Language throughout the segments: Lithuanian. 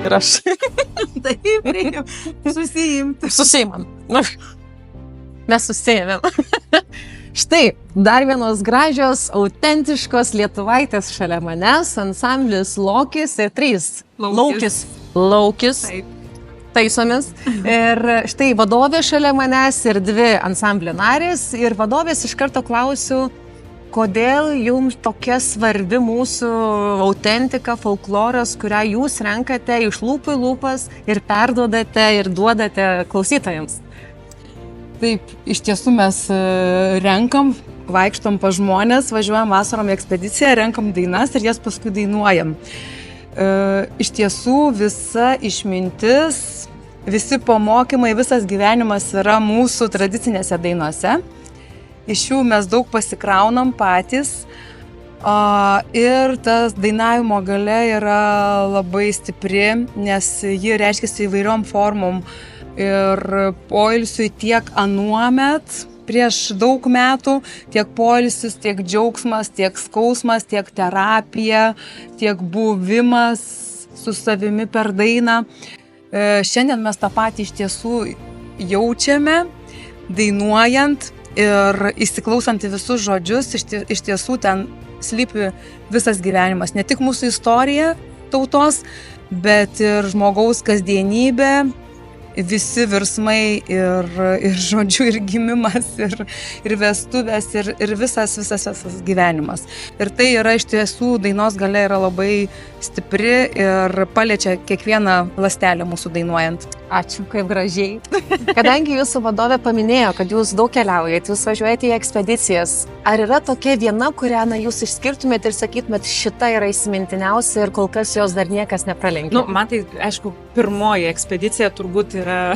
ir aš. Taip, reikia susijimti. Susiimam. Mes susijėmėm. Štai, dar vienos gražios, autentiškos lietuvaitės šalia manęs, ansamblis Lokis ir 3. Laukis. Taip. Taisomis. Ir štai vadovė šalia manęs ir 2 ansamblio narės. Ir vadovės iš karto klausiu, kodėl jums tokia svarbi mūsų autentika, folkloras, kurią jūs renkate iš lūpų į lūpas ir perduodate ir duodate klausytojams? Taip, iš tiesų mes renkam, vaikštom pa žmonės, važiuojam vasarom į ekspediciją, renkam dainas ir jas paskui dainuojam. Iš tiesų visa išmintis, visi pamokymai, visas gyvenimas yra mūsų tradicinėse dainose. Iš jų mes daug pasikraunam patys ir tas dainavimo galia yra labai stipri, nes ji reiškiasi įvairiom formom ir poilsiui tiek anuomet, prieš daug metų, tiek poilsis, tiek džiaugsmas, tiek skausmas, tiek terapija, tiek buvimas su savimi per dainą. Šiandien mes tą patį iš tiesų jaučiame, dainuojant ir įsiklausant į visus žodžius, iš tiesų ten slypi visas gyvenimas, ne tik mūsų istorija tautos, bet ir žmogaus kasdienybė, visi virsmai ir žodžiu, ir gimimas, ir vestuvės, ir visas gyvenimas. Ir tai yra iš tiesų, dainos galia yra labai stipri ir paliečia kiekvieną ląstelę mūsų dainuojant. Ačiū, kaip gražiai. Kadangi jūsų vadovė paminėjo, kad jūs daug keliaujate, jūs važiuojate į ekspedicijas, ar yra tokia viena, kurią jūs išskirtumėte ir sakytumėte, šita yra įsimintiniausia ir kol kas jos dar niekas nepralenkė? Man tai, aišku, pirmoji ekspedicija turbūt yra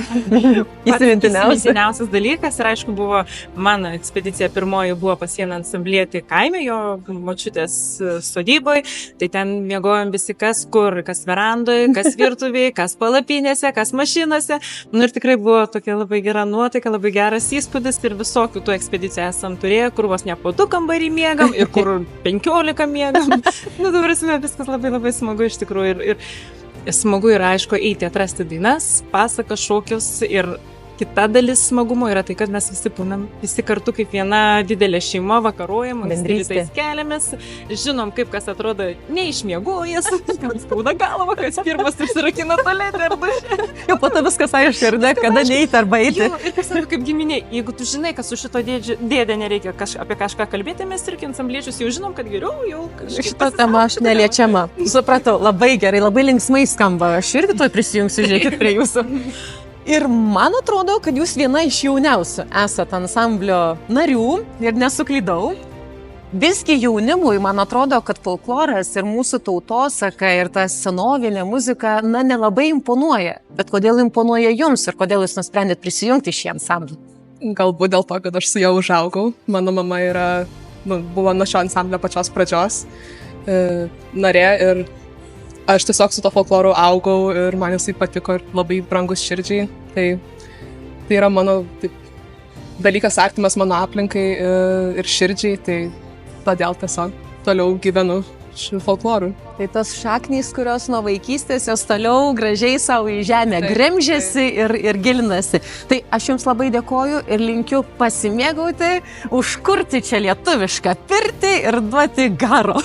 įsimintiniausias dalykas ir aišku buvo mano ekspedicija pirmoji buvo pas vieną ansamblietį kaime, jo močiutės sodyboje, tai ten miegojom visi kas kur, kas verandoje, kas virtuvėje, kas palapinėse, kas mašinose. Nu ir tikrai buvo tokia labai gera nuotaika, labai geras įspūdis ir visokių tų ekspedicijų esam turėję, kur vos ne po 2 kambarį miegam ir kur 15 miegam. Dabar viskas labai labai smagu iš tikrųjų ir smagu yra aišku eiti atrasti dainas, pasakas, šokius ir kita dalis smagumo yra tai, kad mes visi būnam visi kartu kaip viena didelė šeima, vakaruojam, ankstyvitais keliamės, žinom, kaip kas atrodo neišmiegojęs, kam skauda galva, kas pirmas užsirakina tualetę ar dušę. Jau po to viskas aišku, ir ne, kada neiti arba eiti. Ir kas kaip giminė, jeigu tu žinai, kad su šito dėdė nereikia apie kažką kalbėti, mes irgi ansambliečius jau žinom, kad geriau jau kažkaip. Šitą temą aš neliečiama. Supratau, labai gerai, labai linksmai skamba. Aš irgi tuoj prisijungsiu, žiūrėkit prie jūsų. Ir man atrodo, kad jūs viena iš jauniausių esat ansamblio narių ir nesuklydau. Visgi jaunimui, man atrodo, kad folkloras ir mūsų tautosaka ir ta senovinė muzika, nelabai imponuoja. Bet kodėl imponuoja jums ir kodėl jūs nusprendėt prisijungti šį ansamblį? Galbūt dėl to, kad aš su juo užaugau. Mano mama buvo nuo šio ansamblio pačios pradžios narė ir aš tiesiog su to folkloru augau ir man jisai patiko ir labai brangus širdžiai. Tai yra mano dalykas artimas mano aplinkai ir širdžiai, tai todėl tiesiog toliau gyvenu šių folklorų. Tai tos šaknys, kurios nuo vaikystės jos toliau gražiai savo į žemę gremžiasi ir gilinasi. Tai aš jums labai dėkoju ir linkiu pasimėgauti, užkurti čia lietuvišką pirtį ir duoti garo.